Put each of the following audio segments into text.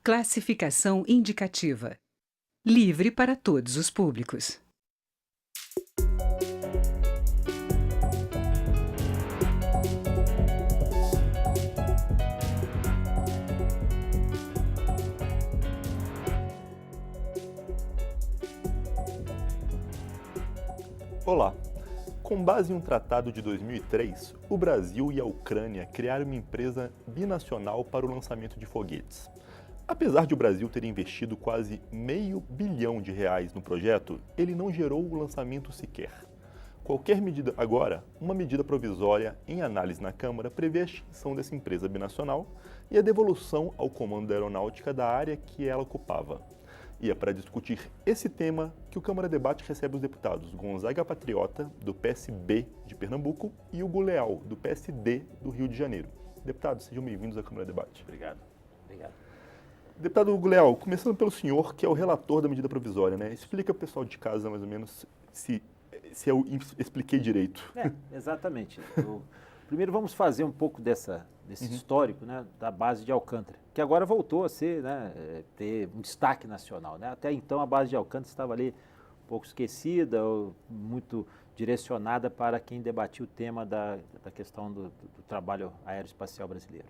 Classificação indicativa. Livre para todos os públicos. Olá! Com base em um tratado de 2003, o Brasil e a Ucrânia criaram uma empresa binacional para o lançamento de foguetes. Apesar de o Brasil ter investido quase R$500 bilhão no projeto, ele não gerou o lançamento sequer. Agora, uma medida provisória em análise na Câmara prevê a extinção dessa empresa binacional e a devolução ao Comando da Aeronáutica da área que ela ocupava. E é para discutir esse tema que o Câmara Debate recebe os deputados Gonzaga Patriota, do PSB de Pernambuco, e Hugo Leal, do PSD do Rio de Janeiro. Deputados, sejam bem-vindos à Câmara Debate. Obrigado. Deputado Hugo Leal, começando pelo senhor, que é o relator da medida provisória, né? Explica para o pessoal de casa, mais ou menos, se eu expliquei direito. Exatamente. Primeiro vamos fazer um pouco desse histórico, né, da base de Alcântara, que agora voltou a ser, né, ter um destaque nacional, né? Até então a base de Alcântara estava ali um pouco esquecida, ou muito direcionada para quem debatia o tema da questão do trabalho aeroespacial brasileiro.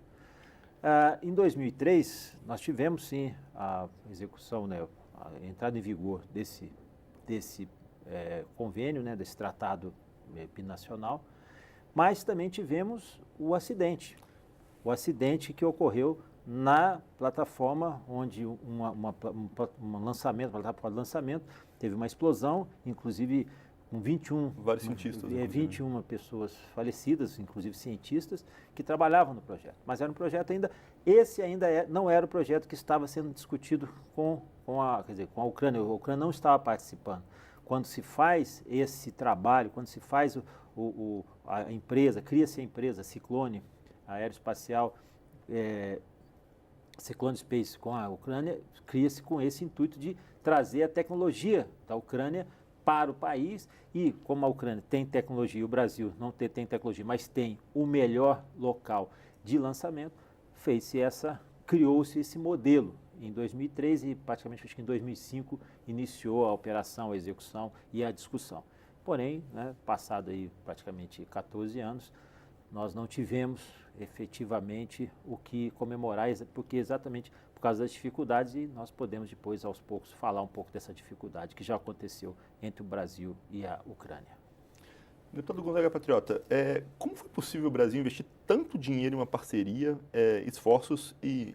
Em 2003, nós tivemos sim a execução, né, a entrada em vigor desse convênio, né, desse tratado binacional, mas também tivemos o acidente que ocorreu na plataforma onde uma plataforma de lançamento teve uma explosão, inclusive com 21 pessoas falecidas, inclusive cientistas, que trabalhavam no projeto. Mas era um projeto não era o projeto que estava sendo discutido com a Ucrânia. A Ucrânia não estava participando. Quando se faz esse trabalho, quando se faz a empresa, cria-se a empresa Ciclone Aeroespacial, Ciclone Space com a Ucrânia, cria-se com esse intuito de trazer a tecnologia da Ucrânia para o país, e como a Ucrânia tem tecnologia e o Brasil não tem tecnologia, mas tem o melhor local de lançamento, criou-se esse modelo em 2003 e praticamente acho que em 2005 iniciou a operação, a execução e a discussão. Porém, né, passado aí praticamente 14 anos, nós não tivemos efetivamente o que comemorar, porque exatamente por causa das dificuldades, e nós podemos depois, aos poucos, falar um pouco dessa dificuldade que já aconteceu entre o Brasil e a Ucrânia. Deputado Gonzaga Patriota, como foi possível o Brasil investir tanto dinheiro em uma parceria, esforços, e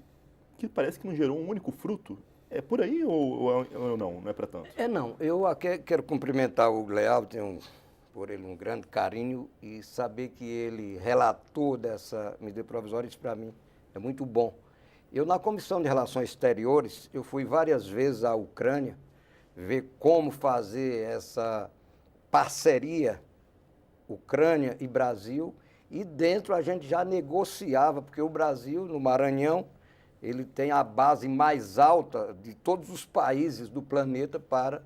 que parece que não gerou um único fruto? É por aí ou não? Não é para tanto? Não. Eu aqui quero cumprimentar o Hugo Leal, tenho por ele um grande carinho, e saber que ele relatou dessa medida provisória, isso para mim é muito bom. Eu, na Comissão de Relações Exteriores, eu fui várias vezes à Ucrânia ver como fazer essa parceria Ucrânia e Brasil, e dentro a gente já negociava, porque o Brasil, no Maranhão, ele tem a base mais alta de todos os países do planeta para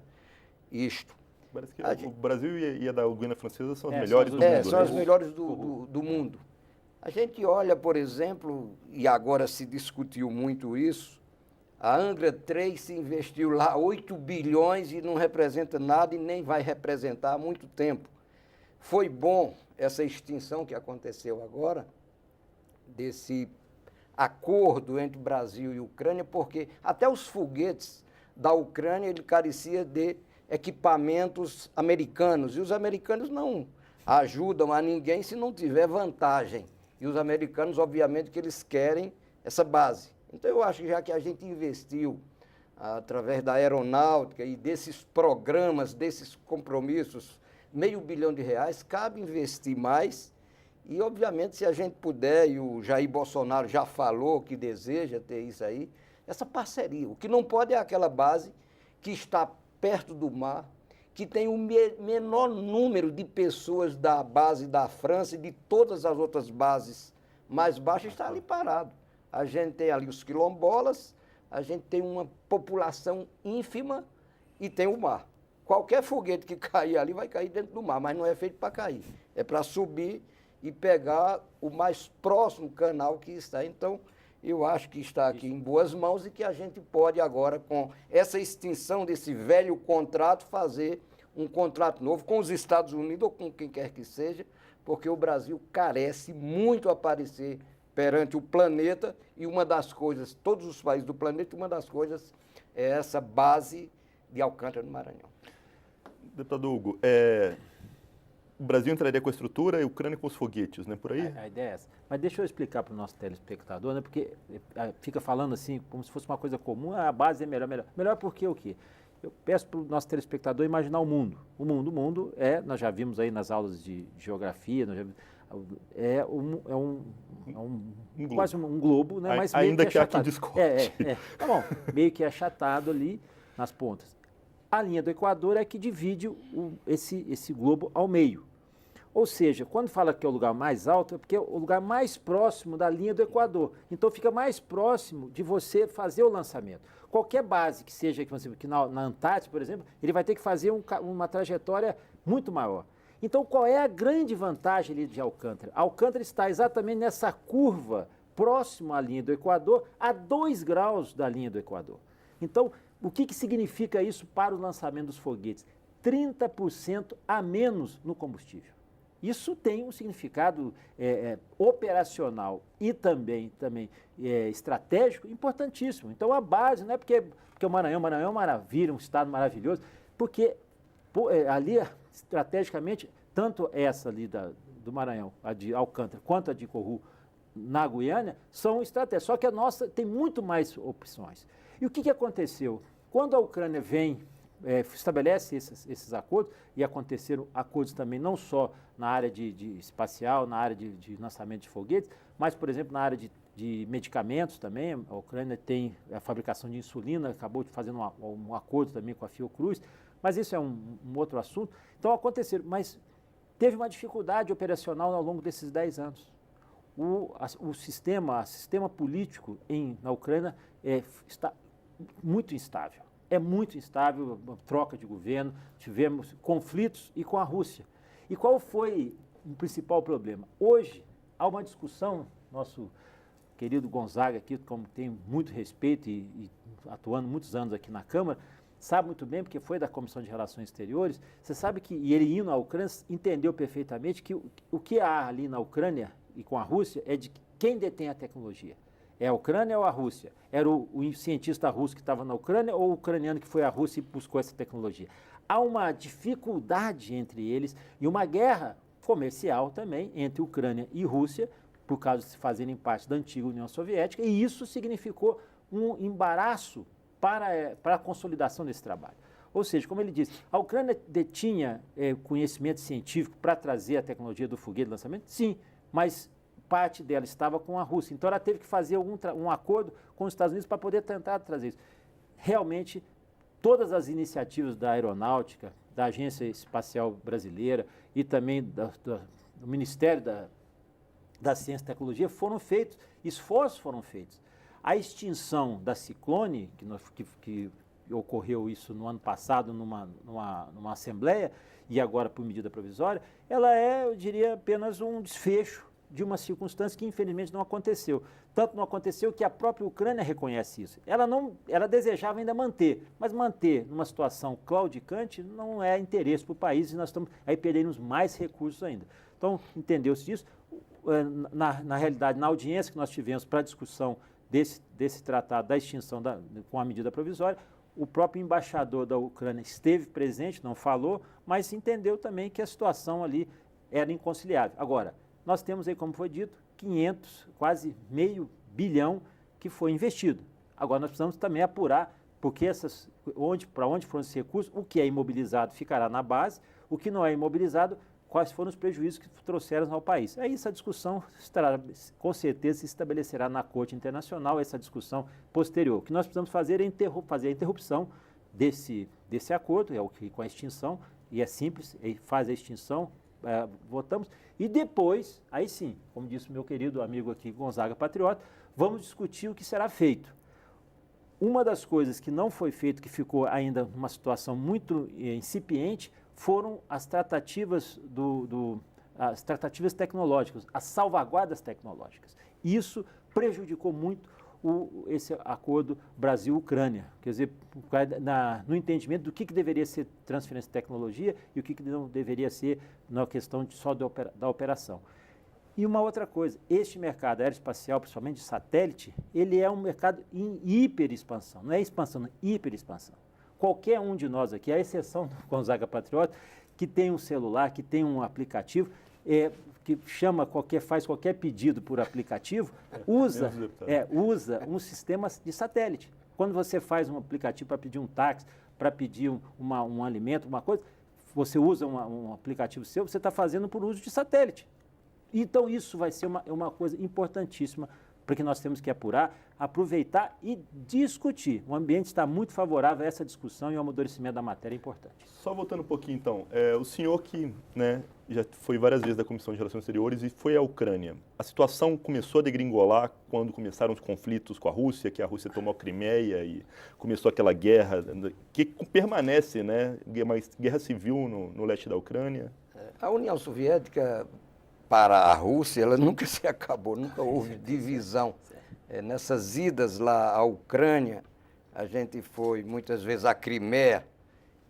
isto. Parece que o Brasil e a da Guiana Francesa são as melhores do mundo. São as melhores do mundo. A gente olha, por exemplo, e agora se discutiu muito isso, a Angra 3 se investiu lá 8 bilhões e não representa nada e nem vai representar há muito tempo. Foi bom essa extinção que aconteceu agora, desse acordo entre Brasil e Ucrânia, porque até os foguetes da Ucrânia ele carecia de equipamentos americanos, e os americanos não ajudam a ninguém se não tiver vantagem. E os americanos, obviamente, que eles querem essa base. Então, eu acho que já que a gente investiu através da aeronáutica e desses programas, desses compromissos, R$500 bilhão, cabe investir mais. E, obviamente, se a gente puder, e o Jair Bolsonaro já falou que deseja ter isso aí, essa parceria. O que não pode é aquela base que está perto do mar, que tem o menor número de pessoas da base da França e de todas as outras bases mais baixas, está ali parado. A gente tem ali os quilombolas, a gente tem uma população ínfima e tem o mar. Qualquer foguete que cair ali vai cair dentro do mar, mas não é feito para cair. É para subir e pegar o mais próximo canal que está. Então, eu acho que está aqui em boas mãos e que a gente pode agora, com essa extinção desse velho contrato, fazer um contrato novo com os Estados Unidos ou com quem quer que seja, porque o Brasil carece muito a aparecer perante o planeta e uma das coisas, todos os países do planeta, uma das coisas é essa base de Alcântara do Maranhão. Deputado Hugo, o Brasil entraria com a estrutura e a Ucrânia com os foguetes, né? Por aí? A ideia é essa. Mas deixa eu explicar para o nosso telespectador, né? Porque fica falando assim, como se fosse uma coisa comum, a base é melhor. Melhor porque o quê? Eu peço para o nosso telespectador imaginar o mundo. O mundo nós já vimos aí nas aulas de geografia, quase um globo, né? Mas ainda meio que há quem discorde. Tá bom, meio que é achatado ali nas pontas. A linha do Equador é que divide esse globo ao meio. Ou seja, quando fala que é o lugar mais alto, é porque é o lugar mais próximo da linha do Equador. Então fica mais próximo de você fazer o lançamento. Qualquer base que seja que na Antártida, por exemplo, ele vai ter que fazer uma trajetória muito maior. Então qual é a grande vantagem ali de Alcântara? Alcântara está exatamente nessa curva próximo à linha do Equador, a 2 graus da linha do Equador. Então, o que significa isso para o lançamento dos foguetes? 30% a menos no combustível. Isso tem um significado operacional e também estratégico importantíssimo. Então, a base, não é porque o Maranhão é uma maravilha, um estado maravilhoso, porque ali, estrategicamente, tanto essa ali do Maranhão, a de Alcântara, quanto a de Coru, na Guiana, são estratégicas. Só que a nossa tem muito mais opções. E o que aconteceu? Quando a Ucrânia estabelece esses acordos, e aconteceram acordos também não só na área de espacial, na área de lançamento de foguetes, mas, por exemplo, na área de medicamentos também. A Ucrânia tem a fabricação de insulina, acabou de fazer um acordo também com a Fiocruz, mas isso é um outro assunto. Então, aconteceram, mas teve uma dificuldade operacional ao longo desses 10 anos. O sistema político na Ucrânia está muito instável. É muito instável, troca de governo, tivemos conflitos e com a Rússia. E qual foi o principal problema? Hoje, há uma discussão, nosso querido Gonzaga aqui, como tem muito respeito e atuando muitos anos aqui na Câmara, sabe muito bem, porque foi da Comissão de Relações Exteriores, você sabe que, e ele indo à Ucrânia, entendeu perfeitamente que o que há ali na Ucrânia e com a Rússia é de quem detém a tecnologia. É a Ucrânia ou a Rússia? Era o cientista russo que estava na Ucrânia ou o ucraniano que foi à Rússia e buscou essa tecnologia? Há uma dificuldade entre eles e uma guerra comercial também entre Ucrânia e Rússia, por causa de se fazerem parte da antiga União Soviética, e isso significou um embaraço para a consolidação desse trabalho. Ou seja, como ele disse, a Ucrânia detinha conhecimento científico para trazer a tecnologia do foguete de lançamento? Sim, mas parte dela estava com a Rússia. Então, ela teve que fazer um acordo com os Estados Unidos para poder tentar trazer isso. Realmente, todas as iniciativas da aeronáutica, da Agência Espacial Brasileira e também do Ministério da Ciência e Tecnologia foram feitos, esforços foram feitos. A extinção da Ciclone, que ocorreu isso no ano passado numa assembleia e agora por medida provisória, ela eu diria, apenas um desfecho de uma circunstância que infelizmente não aconteceu. Tanto não aconteceu que a própria Ucrânia reconhece isso. Ela desejava ainda manter, mas manter numa situação claudicante não é interesse para o país e nós estamos aí perdendo mais recursos ainda. Então, entendeu-se isso. Na realidade, na audiência que nós tivemos para a discussão desse tratado da extinção com a medida provisória, o próprio embaixador da Ucrânia esteve presente, não falou, mas entendeu também que a situação ali era inconciliável. Agora, nós temos aí, como foi dito, quase $500 bilhão que foi investido. Agora nós precisamos também apurar, porque para onde foram esses recursos, o que é imobilizado ficará na base, o que não é imobilizado, quais foram os prejuízos que trouxeram ao país. Aí essa discussão com certeza se estabelecerá na Corte Internacional, essa discussão posterior. O que nós precisamos fazer é fazer a interrupção desse acordo, é o que com a extinção, e é simples, faz a extinção, votamos, e depois, aí sim, como disse o meu querido amigo aqui, Gonzaga Patriota, vamos discutir o que será feito. Uma das coisas que não foi feito, que ficou ainda numa situação muito incipiente, foram as tratativas as tratativas tecnológicas, as salvaguardas tecnológicas. Isso prejudicou muito esse acordo Brasil-Ucrânia, quer dizer, no entendimento do que deveria ser transferência de tecnologia e o que não deveria ser na questão só da operação. E uma outra coisa, este mercado aeroespacial, principalmente de satélite, ele é um mercado em hiperexpansão, não é expansão, é hiperexpansão. Qualquer um de nós aqui, à exceção do Gonzaga Patriota, que tem um celular, que tem um aplicativo, que faz qualquer pedido por aplicativo, usa um sistema de satélite. Quando você faz um aplicativo para pedir um táxi, para pedir um alimento, uma coisa, você usa um aplicativo seu, você está fazendo por uso de satélite. Então, isso vai ser uma coisa importantíssima, porque nós temos que apurar, aproveitar e discutir. O ambiente está muito favorável a essa discussão e o amadurecimento da matéria é importante. Só voltando um pouquinho, então, o senhor que já foi várias vezes da Comissão de Relações Exteriores e foi à Ucrânia, a situação começou a degringolar quando começaram os conflitos com a Rússia, que a Rússia tomou a Crimeia e começou aquela guerra que permanece, uma guerra civil no leste da Ucrânia? A União Soviética, para a Rússia, ela nunca se acabou, nunca houve divisão. Nessas idas lá à Ucrânia, a gente foi muitas vezes à Crimeia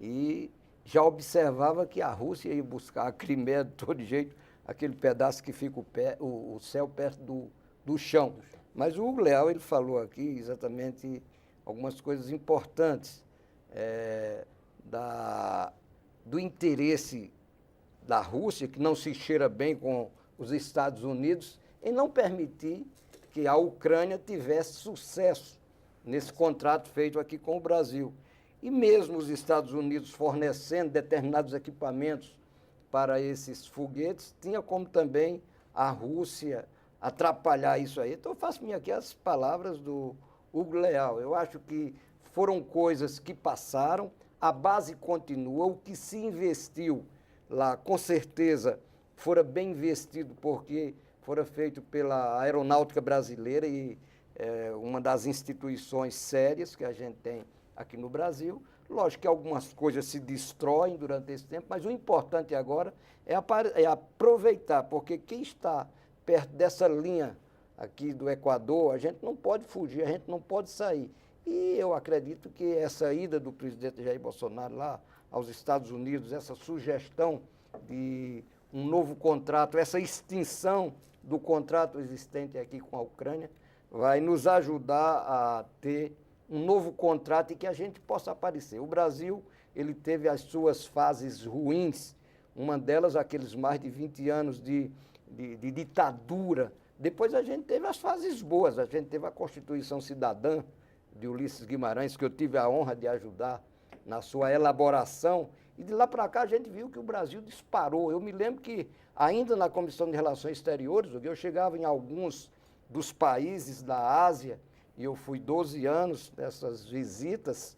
e já observava que a Rússia ia buscar a Crimeia de todo jeito, aquele pedaço que fica o céu perto do chão. Mas o Hugo Leal, ele falou aqui exatamente algumas coisas importantes do interesse da Rússia, que não se cheira bem com os Estados Unidos, em não permitir que a Ucrânia tivesse sucesso nesse contrato feito aqui com o Brasil. E mesmo os Estados Unidos fornecendo determinados equipamentos para esses foguetes, tinha como também a Rússia atrapalhar isso aí. Então, eu faço minha aqui as palavras do Hugo Leal. Eu acho que foram coisas que passaram, a base continua, o que se investiu lá, com certeza, fora bem investido, porque fora feito pela Aeronáutica Brasileira e uma das instituições sérias que a gente tem aqui no Brasil. Lógico que algumas coisas se destroem durante esse tempo, mas o importante agora é aproveitar, porque quem está perto dessa linha aqui do Equador, a gente não pode fugir, a gente não pode sair. E eu acredito que essa ida do presidente Jair Bolsonaro lá aos Estados Unidos, essa sugestão de um novo contrato, essa extinção do contrato existente aqui com a Ucrânia, vai nos ajudar a ter um novo contrato e que a gente possa aparecer. O Brasil, ele teve as suas fases ruins, uma delas aqueles mais de 20 anos de ditadura. Depois a gente teve as fases boas, a gente teve a Constituição Cidadã de Ulisses Guimarães, que eu tive a honra de ajudar na sua elaboração, e de lá para cá a gente viu que o Brasil disparou. Eu me lembro que, ainda na Comissão de Relações Exteriores, eu chegava em alguns dos países da Ásia, e eu fui 12 anos nessas visitas,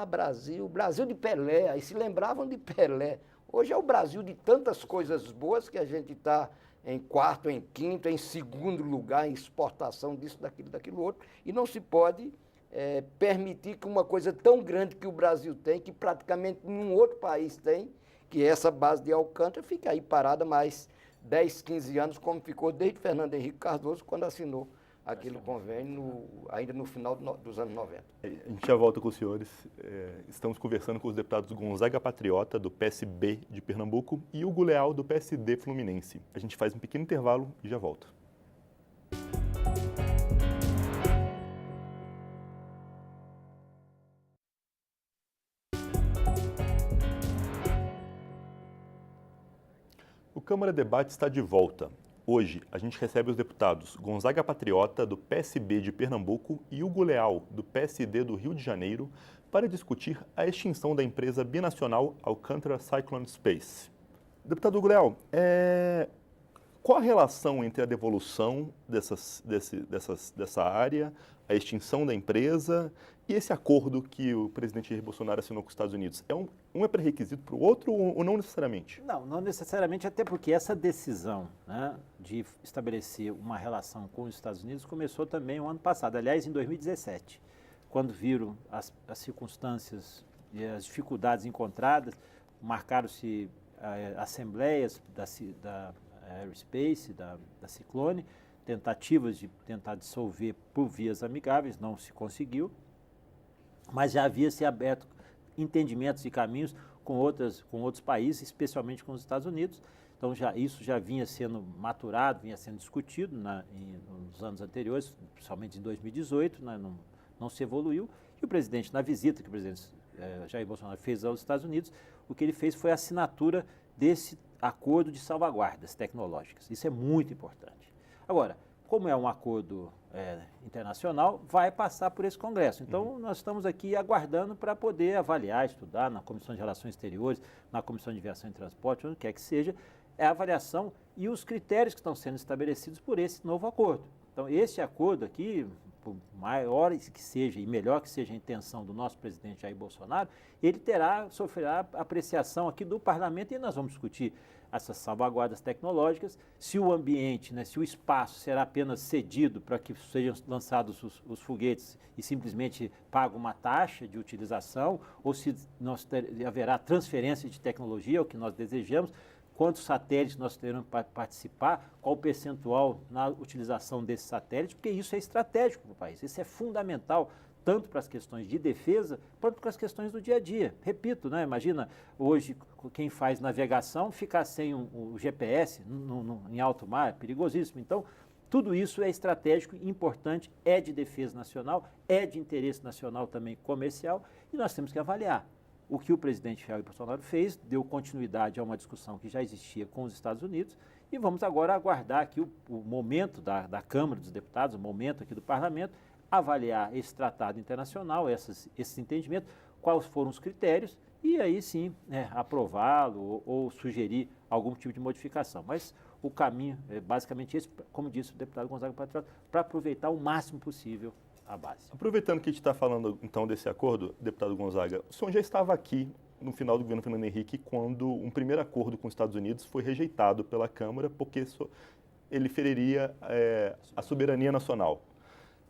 Brasil de Pelé, aí se lembravam de Pelé. Hoje é o Brasil de tantas coisas boas que a gente está em quarto, em quinto, em segundo lugar, em exportação disso, daquilo outro, e não se pode permitir que uma coisa tão grande que o Brasil tem, que praticamente nenhum outro país tem, que é essa base de Alcântara, fique aí parada mais 10, 15 anos, como ficou desde Fernando Henrique Cardoso, quando assinou aquele convênio, ainda no final dos anos 90. A gente já volta com os senhores. Estamos conversando com os deputados Gonzaga Patriota, do PSB de Pernambuco, e Hugo Leal, do PSD Fluminense. A gente faz um pequeno intervalo e já volta. O Câmara Debate está de volta. Hoje, a gente recebe os deputados Gonzaga Patriota, do PSB de Pernambuco, e Hugo Leal, do PSD do Rio de Janeiro, para discutir a extinção da empresa binacional Alcântara Cyclone Space. Deputado Hugo Leal, qual a relação entre a devolução dessa área, a extinção da empresa e esse acordo que o presidente Jair Bolsonaro assinou com os Estados Unidos? Um é pré-requisito para o outro ou não necessariamente? Não necessariamente, até porque essa decisão, né, de estabelecer uma relação com os Estados Unidos começou também o ano passado, aliás, em 2017, quando viram as circunstâncias e as dificuldades encontradas, marcaram-se assembleias da Aerospace, da Ciclone, tentativas de tentar dissolver por vias amigáveis, não se conseguiu, mas já havia se aberto entendimentos e caminhos com outros países, especialmente com os Estados Unidos. Então, isso já vinha sendo maturado, vinha sendo discutido nos anos anteriores, principalmente em 2018, né, não se evoluiu. E o presidente, na visita que o presidente Jair Bolsonaro fez aos Estados Unidos, o que ele fez foi a assinatura desse acordo de salvaguardas tecnológicas. Isso é muito importante. Agora, como é um acordo internacional, vai passar por esse Congresso. Então, nós estamos aqui aguardando para poder avaliar, estudar na Comissão de Relações Exteriores, na Comissão de Viação e Transporte, onde quer que seja, a avaliação e os critérios que estão sendo estabelecidos por esse novo acordo. Então, esse acordo aqui, por maior que seja e melhor que seja a intenção do nosso presidente Jair Bolsonaro, ele sofrerá apreciação aqui do parlamento e nós vamos discutir essas salvaguardas tecnológicas, se o ambiente, né, se o espaço será apenas cedido para que sejam lançados os foguetes e simplesmente paga uma taxa de utilização, ou se haverá transferência de tecnologia, é o que nós desejamos, quantos satélites nós teremos para participar, qual o percentual na utilização desses satélites, porque isso é estratégico para o país, isso é fundamental, tanto para as questões de defesa, quanto para as questões do dia a dia. Repito, né, imagina hoje quem faz navegação ficar sem o GPS em alto mar, é perigosíssimo. Então, tudo isso é estratégico, importante, é de defesa nacional, é de interesse nacional também comercial, e nós temos que avaliar. O que o presidente Jair Bolsonaro fez, deu continuidade a uma discussão que já existia com os Estados Unidos, e vamos agora aguardar aqui o momento da Câmara dos Deputados, o momento aqui do Parlamento, avaliar esse tratado internacional, esses entendimentos, quais foram os critérios, e aí sim aprová-lo ou sugerir algum tipo de modificação. Mas o caminho é basicamente esse, como disse o deputado Gonzaga Patriota, para aproveitar o máximo possível a base. Aproveitando que a gente está falando então desse acordo, deputado Gonzaga, o senhor já estava aqui no final do governo Fernando Henrique quando um primeiro acordo com os Estados Unidos foi rejeitado pela Câmara porque ele feriria a soberania nacional.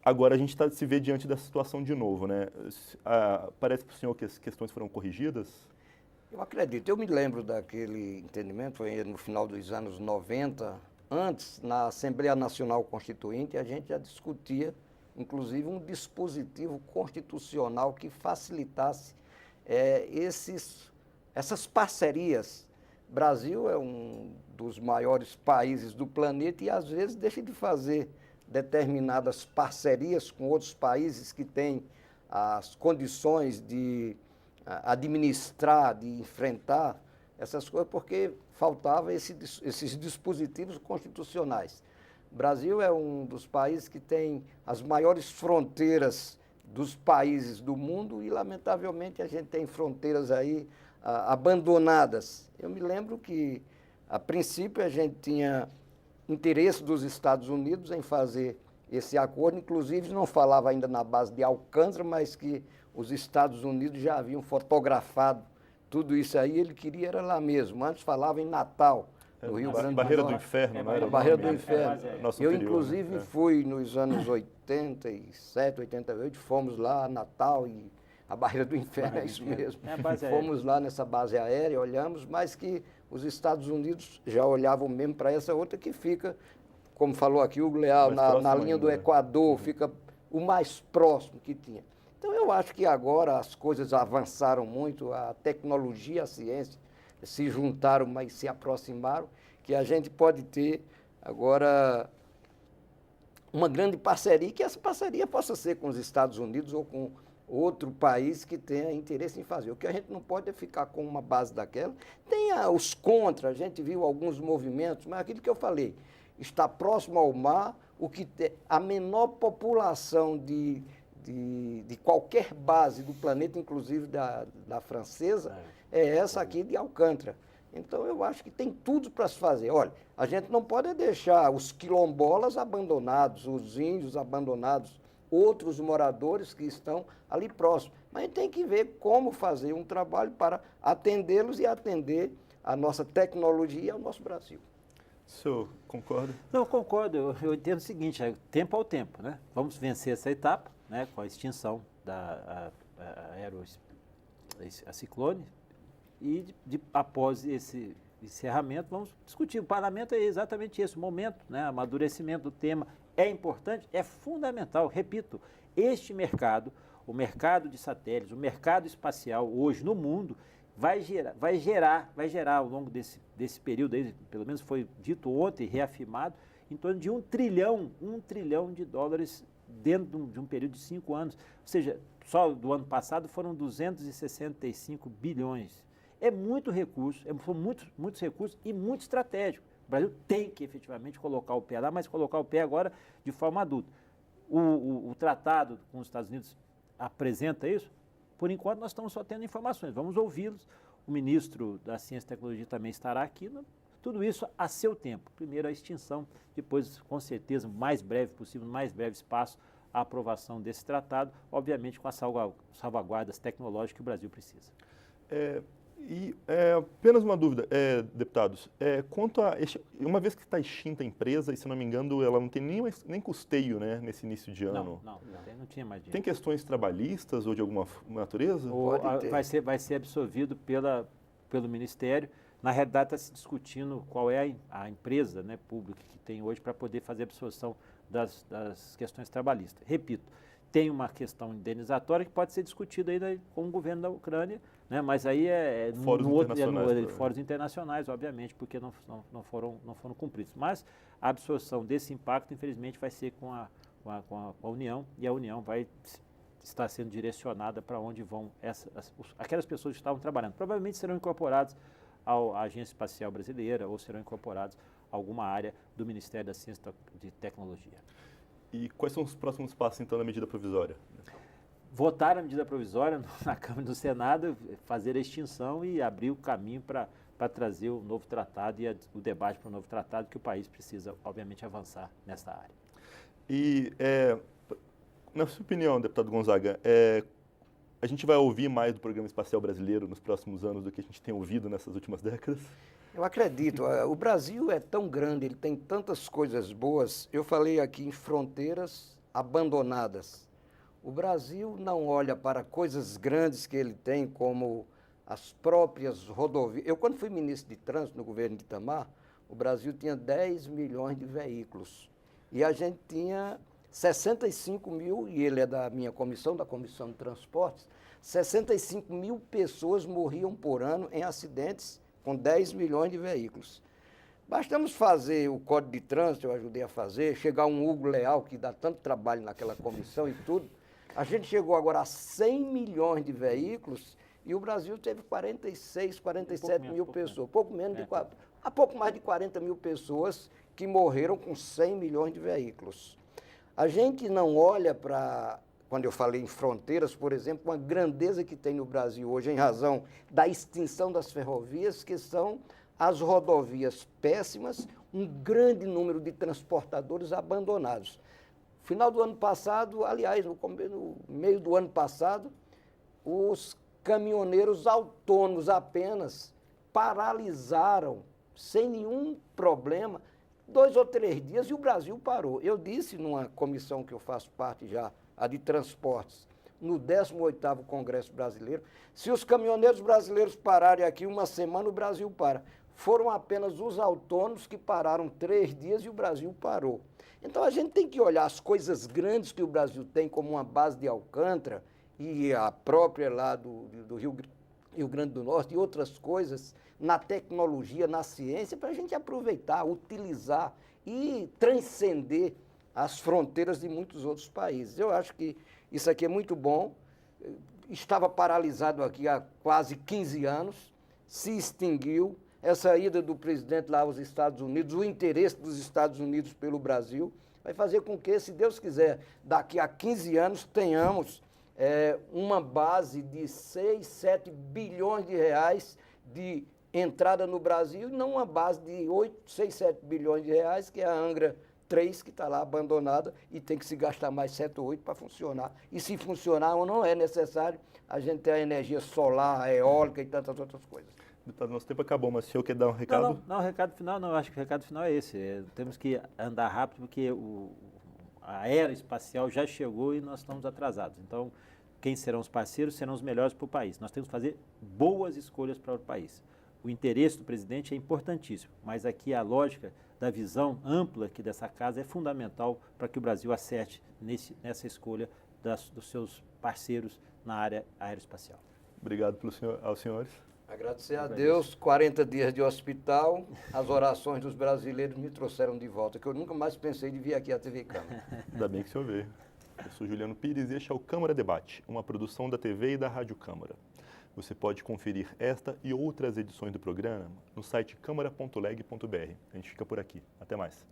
Agora a gente se vê diante dessa situação de novo, né? Parece para o senhor que as questões foram corrigidas? Eu acredito. Eu me lembro daquele entendimento, foi no final dos anos 90. Antes, na Assembleia Nacional Constituinte, a gente já discutia, inclusive, um dispositivo constitucional que facilitasse essas parcerias. O Brasil é um dos maiores países do planeta e, às vezes, deixa de fazer determinadas parcerias com outros países que têm as condições de administrar, de enfrentar essas coisas, porque faltavam esses dispositivos constitucionais. O Brasil é um dos países que tem as maiores fronteiras dos países do mundo e, lamentavelmente, a gente tem fronteiras aí abandonadas. Eu me lembro que, a princípio, a gente tinha interesse dos Estados Unidos em fazer esse acordo, inclusive não falava ainda na base de Alcântara, mas que os Estados Unidos já haviam fotografado tudo isso aí, ele queria era lá mesmo. Antes falava em Natal, no Rio Grande do Norte. Barreira do Inferno, não era? Barreira do Inferno. Eu, inclusive, né? fui nos anos 87, 88, fomos lá a Natal e a Barreira do Inferno, é isso mesmo. Fomos lá nessa base aérea, olhamos, mas que os Estados Unidos já olhavam mesmo para essa outra que fica, como falou aqui o Leal, na linha do Equador, fica o mais próximo que tinha. Então, eu acho que agora as coisas avançaram muito, a tecnologia, a ciência se juntaram, mas se aproximaram, que a gente pode ter agora uma grande parceria, que essa parceria possa ser com os Estados Unidos ou com outro país que tenha interesse em fazer. O que a gente não pode é ficar com uma base daquela. Tem os contra, a gente viu alguns movimentos, mas aquilo que eu falei, está próximo ao mar, o que tem a menor população de qualquer base do planeta, inclusive da francesa, é essa aqui de Alcântara. Então, eu acho que tem tudo para se fazer. Olha, a gente não pode deixar os quilombolas abandonados, os índios abandonados, outros moradores que estão ali próximos. Mas a gente tem que ver como fazer um trabalho para atendê-los e atender a nossa tecnologia e ao nosso Brasil. O senhor concorda? Não, eu concordo. Eu entendo o seguinte, tempo ao tempo, né? Vamos vencer essa etapa, né, com a extinção da a ciclone, e após encerramento, vamos discutir. O parlamento é exatamente esse, o momento, né? Amadurecimento do tema é importante, é fundamental. Repito, este mercado, o mercado de satélites, o mercado espacial hoje no mundo, vai gerar ao longo desse período, aí, pelo menos foi dito ontem, reafirmado, em torno de 1 trilhão de dólares dentro de um período de 5 anos. Ou seja, só do ano passado foram 265 bilhões. É muito recurso, são muitos recursos e muito estratégico. O Brasil tem que efetivamente colocar o pé lá, mas colocar o pé agora de forma adulta. O tratado com os Estados Unidos apresenta isso? Por enquanto, nós estamos só tendo informações. Vamos ouvi-los. O ministro da Ciência e Tecnologia também estará aqui. Tudo isso a seu tempo. Primeiro a extinção, depois, com certeza, o mais breve possível, no mais breve espaço, a aprovação desse tratado, obviamente com as salvaguardas tecnológicas que o Brasil precisa. Apenas uma dúvida, deputados. Quanto a uma vez que está extinta a empresa, e se não me engano, ela não tem nem custeio, né, nesse início de ano. Não tinha mais dinheiro. Tem questões trabalhistas ou de alguma natureza? Vai ser absorvido pelo Ministério. Na realidade, está se discutindo qual é a empresa, né, pública que tem hoje para poder fazer a absorção das questões trabalhistas. Repito, tem uma questão indenizatória que pode ser discutida ainda com o governo da Ucrânia, né, mas aí fóruns internacionais, obviamente, porque não foram cumpridos. Mas a absorção desse impacto, infelizmente, vai ser com a União, e a União vai estar sendo direcionada para onde vão aquelas pessoas que estavam trabalhando. Provavelmente serão incorporadas à Agência Espacial Brasileira ou serão incorporados a alguma área do Ministério da Ciência e Tecnologia. E quais são os próximos passos, então, da medida provisória? Votar a medida provisória na Câmara e no Senado, fazer a extinção e abrir o caminho para trazer o novo tratado e o debate para o novo tratado, que o país precisa, obviamente, avançar nessa área. E, na sua opinião, deputado Gonzaga, a gente vai ouvir mais do Programa Espacial Brasileiro nos próximos anos do que a gente tem ouvido nessas últimas décadas? Eu acredito. O Brasil é tão grande, ele tem tantas coisas boas. Eu falei aqui em fronteiras abandonadas. O Brasil não olha para coisas grandes que ele tem, como as próprias rodovias. Eu, quando fui ministro de Trânsito no governo de Itamar, o Brasil tinha 10 milhões de veículos. E a gente tinha 65 mil, e ele é da minha comissão, da Comissão de Transportes, 65 mil pessoas morriam por ano em acidentes com 10 milhões de veículos. Bastamos fazer o Código de Trânsito, eu ajudei a fazer, chegar um Hugo Leal, que dá tanto trabalho naquela comissão e tudo. A gente chegou agora a 100 milhões de veículos e o Brasil teve 46, 47 mil pessoas, pouco mais de 40 mil pessoas que morreram com 100 milhões de veículos. A gente não olha para, quando eu falei em fronteiras, por exemplo, uma grandeza que tem no Brasil hoje, em razão da extinção das ferrovias, que são as rodovias péssimas, um grande número de transportadores abandonados. Final do ano passado, aliás, no meio do ano passado, os caminhoneiros autônomos apenas paralisaram, sem nenhum problema, 2 ou 3 dias e o Brasil parou. Eu disse numa comissão que eu faço parte já, a de transportes, no 18º Congresso Brasileiro, se os caminhoneiros brasileiros pararem aqui uma semana, o Brasil para. Foram apenas os autônomos que pararam 3 dias e o Brasil parou. Então a gente tem que olhar as coisas grandes que o Brasil tem, como uma base de Alcântara e a própria lá do Rio Grande do Norte e outras coisas, na tecnologia, na ciência, para a gente aproveitar, utilizar e transcender as fronteiras de muitos outros países. Eu acho que isso aqui é muito bom. Estava paralisado aqui há quase 15 anos, se extinguiu. Essa ida do presidente lá aos Estados Unidos, o interesse dos Estados Unidos pelo Brasil, vai fazer com que, se Deus quiser, daqui a 15 anos tenhamos uma base de 6, 7 bilhões de reais de entrada no Brasil, e não uma base de 6, 7 bilhões de reais, que é a Angra 3, que está lá abandonada e tem que se gastar mais 7 ou 8 para funcionar. E se funcionar ou não é necessário, a gente ter a energia solar, a eólica e tantas outras coisas. Deputado, nosso tempo acabou, mas o senhor quer dar um recado? Não, o recado final não, acho que o recado final é esse. Temos que andar rápido porque a era espacial já chegou e nós estamos atrasados. Então, quem serão os parceiros serão os melhores para o país. Nós temos que fazer boas escolhas para o país. o interesse do presidente é importantíssimo, mas aqui a lógica da visão ampla aqui dessa casa é fundamental para que o Brasil acerte nessa escolha dos seus parceiros na área aeroespacial. Obrigado aos senhores. Agradecer a Deus, 40 dias de hospital, as orações dos brasileiros me trouxeram de volta, que eu nunca mais pensei de vir aqui à TV Câmara. Ainda bem que o senhor veio. Eu sou Juliano Pires e este é o Câmara Debate, uma produção da TV e da Rádio Câmara. Você pode conferir esta e outras edições do programa no site câmara.leg.br. A gente fica por aqui. Até mais.